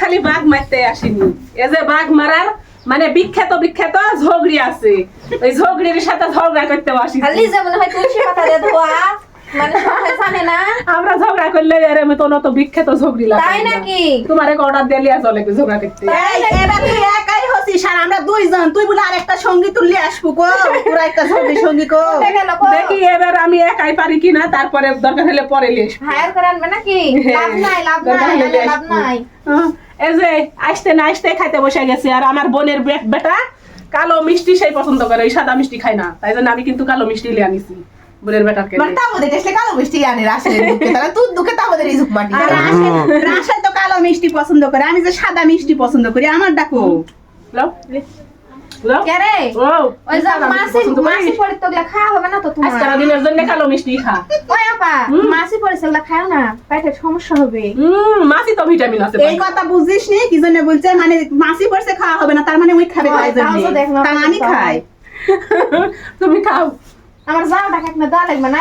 খালি বাঘ মারতে আসিনি, এই যে বাঘ মারার মানে বিখ্যাত বিখ্যাত ঝগড়ি আছে, ওই ঝগড়ির সাথে ঝগড়া করতে আসি। খালি যেমন হয় তুলসী পাতা দিয়ে ধোয়া, মানে সবাই জানে না আমরা ঝগড়া করলে এর মতন তো বিখ্যাত ঝগড়ি লাগে। তাই নাকি? তোমার এক অর্ডার দিয়ে লিয়া চলে ঝগড়া করতে। এবার তুই একাই হসিস আর আমরা দুইজন, তুই বলে আরেকটা সঙ্গী তুললে আসবো গো, পুরা একটা সঙ্গী গো। দেখি এবার আমি একাই পারি কিনা, তারপরে দরকার হলে পরে লিয়ে আসবো। হায়ার করে আনবে নাকি? লাভ নাই, লাভ দরকার নাই, হলে লাভ নাই। এই যে আসতে না আসতে খাইতে বসে গেছে, আর আমার বোনের বেটা কালো মিষ্টি সেই পছন্দ করে, ওই সাদা মিষ্টি খায় না, তাই জন্য আমি কিন্তু কালো মিষ্টি লিয়ে আনিছি বোনের বেটাকে। মানে তাও ওদের টেস্টে কালো মিষ্টি আনে, রাশের দুঃখে তারা তুই দুঃখে তাও ওদের এই মাটি। রাশের তো কালো মিষ্টি পছন্দ করে, আমি যে সাদা মিষ্টি পছন্দ করি, আমার ডাকো লাও, লাও। কে রে? ও, ওই যে সাদা মিষ্টি মাসি পছন্দ করিস? মাসি পড়ে তো ওগুলা খাওয়া হবে না তো তোমার। আজকাল দিনের জন্য কালো মিষ্টি খা। ওই আপা, মাসি পড়ে সেগুলা খাও না, পেটের সমস্যা হবে। মাছি তো ভিটামিন আছে। এই কথা বুঝিস নি? কি জন্য বলছে মানে মাসি পড়ছে খাওয়া হবে না, তার মানে ওই খাবে তাই জন্য। তাও তো দেখ না, তা আমি খাই। তুমি খাও। আমার যাও ডাক না, দা লাগবে না।